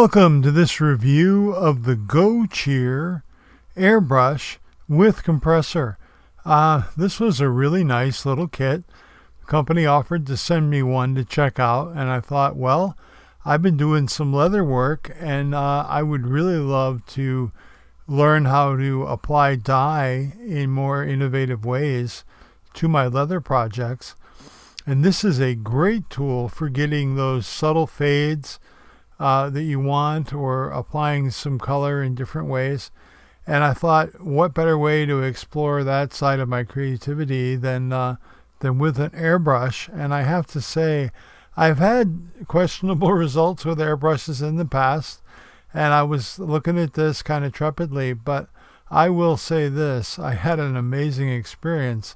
Welcome to this review of the Go Cheer Airbrush with Compressor. This was a really nice little kit. The company offered to send me one to check out, and I thought, well, I've been doing some leather work, and I would really love to learn how to apply dye in more innovative ways to my leather projects. And this is a great tool for getting those subtle fades that you want, or applying some color in different ways. And I thought, what better way to explore that side of my creativity than with an airbrush? And I have to say, I've had questionable results with airbrushes in the past, and I was looking at this kind of trepidly, but I will say this, I had an amazing experience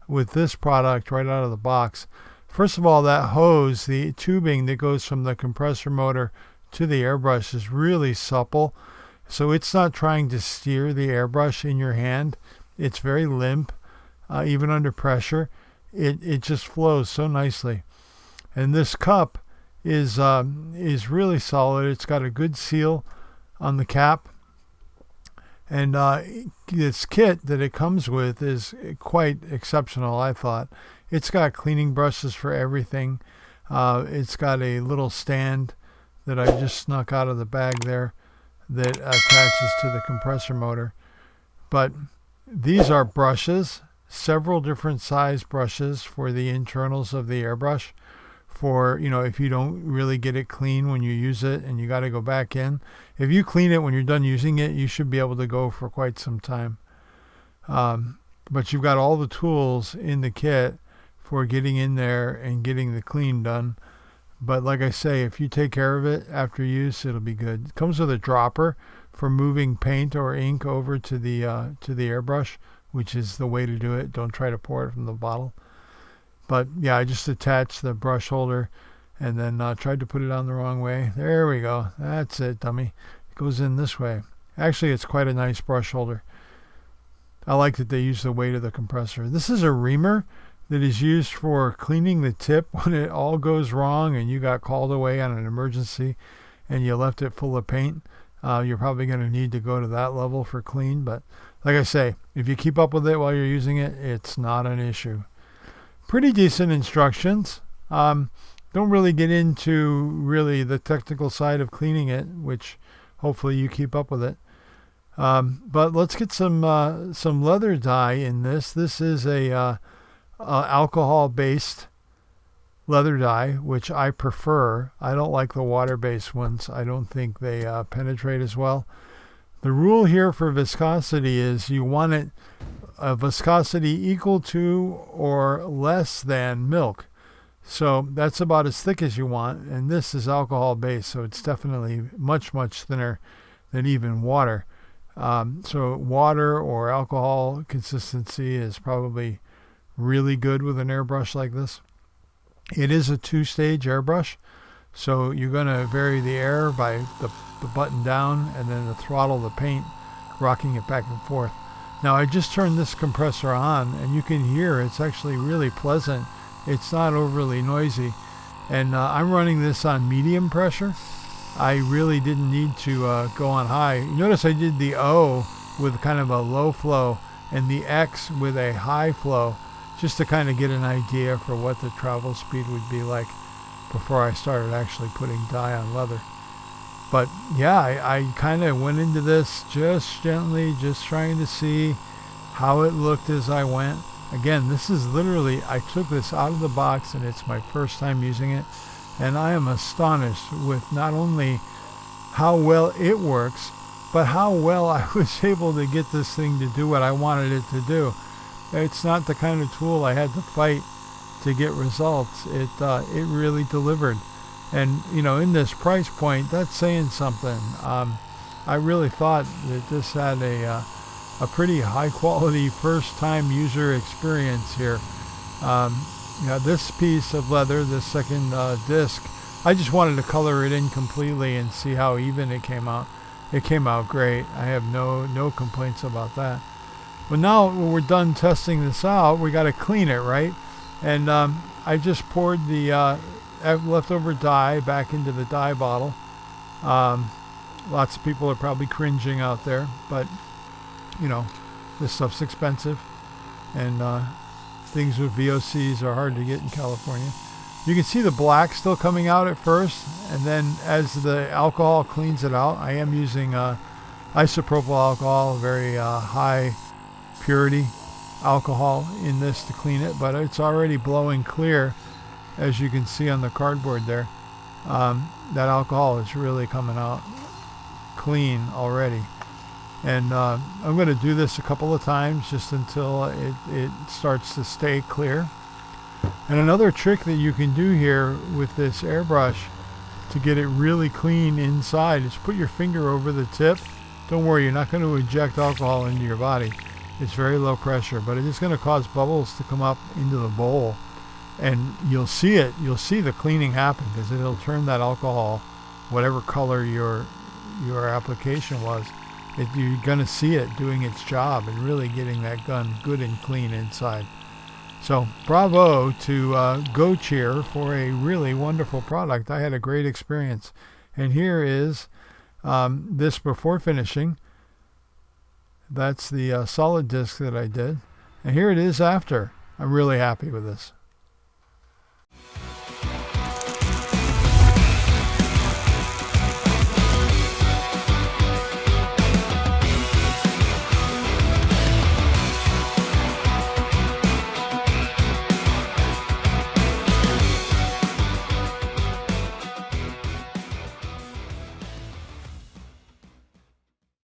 with this product right out of the box. First of all, that hose, the tubing that goes from the compressor motor to the airbrush, is really supple. So it's not trying to steer the airbrush in your hand. It's very limp, even under pressure. It just flows so nicely. And this cup is really solid. It's got a good seal on the cap. And this kit that it comes with is quite exceptional, I thought. It's got cleaning brushes for everything. It's got a little stand that I just snuck out of the bag there that attaches to the compressor motor. But these are brushes, several different size brushes for the internals of the airbrush. For, if you don't really get it clean when you use it and you got to go back in. If you clean it when you're done using it, you should be able to go for quite some time. But you've got all the tools in the kit for getting in there and getting the clean done. But like I say, if you take care of it after use, it'll be good. It comes with a dropper for moving paint or ink over to the airbrush, which is the way to do it. Don't try to pour it from the bottle. But yeah, I just attached the brush holder and then tried to put it on the wrong way. There we go. That's it, dummy. It goes in this way. Actually, it's quite a nice brush holder. I like that they use the weight of the compressor. This is a reamer that is used for cleaning the tip when it all goes wrong and you got called away on an emergency and you left it full of paint. You're probably going to need to go to that level for clean. But like I say, if you keep up with it while you're using it, it's not an issue. Pretty decent instructions. Don't really get into really the technical side of cleaning it, which hopefully you keep up with it. But let's get some leather dye in this. This is a alcohol-based leather dye, which I prefer. I don't like the water-based ones. I don't think they penetrate as well. The rule here for viscosity is you want it a viscosity equal to or less than milk. So that's about as thick as you want, and this is alcohol-based, so it's definitely much, much thinner than even water. So water or alcohol consistency is probably really good with an airbrush like this. It is a two-stage airbrush, so you're going to vary the air by the button down and then the throttle the paint, rocking it back and forth. Now I just turned this compressor on and you can hear it's actually really pleasant. It's not overly noisy, and I'm running this on medium pressure. I really didn't need to go on high. You notice I did the O with kind of a low flow and the X with a high flow, just to kind of get an idea for what the travel speed would be like before I started actually putting dye on leather. But yeah, I kind of went into this just gently, just trying to see how it looked as I went. Again, this is literally, I took this out of the box and it's my first time using it, and I am astonished with not only how well it works, but how well I was able to get this thing to do what I wanted it to do. It's not the kind of tool I had to fight to get results. It really delivered. And, in this price point, that's saying something. I really thought that this had a pretty high-quality first-time user experience here. This piece of leather, this second disc, I just wanted to color it in completely and see how even it came out. It came out great. I have no complaints about that. But now when we're done testing this out, we got to clean it, right? And I just poured the leftover dye back into the dye bottle, Lots of people are probably cringing out there, but you know, this stuff's expensive, and things with VOCs are hard to get in California. You can see the black still coming out at first, and then as the alcohol cleans it out, I am using isopropyl alcohol, very high purity alcohol in this to clean it, but it's already blowing clear, as you can see on the cardboard there. That alcohol is really coming out clean already. And I'm going to do this a couple of times just until it starts to stay clear. And another trick that you can do here with this airbrush to get it really clean inside is put your finger over the tip. Don't worry, you're not going to inject alcohol into your body. It's very low pressure, but it is going to cause bubbles to come up into the bowl. And you'll see it. You'll see the cleaning happen because it'll turn that alcohol, whatever color your application was, you're going to see it doing its job and really getting that gun good and clean inside. So bravo to Go Cheer for a really wonderful product. I had a great experience. And here is this before finishing. That's the solid disc that I did. And here it is after. I'm really happy with this.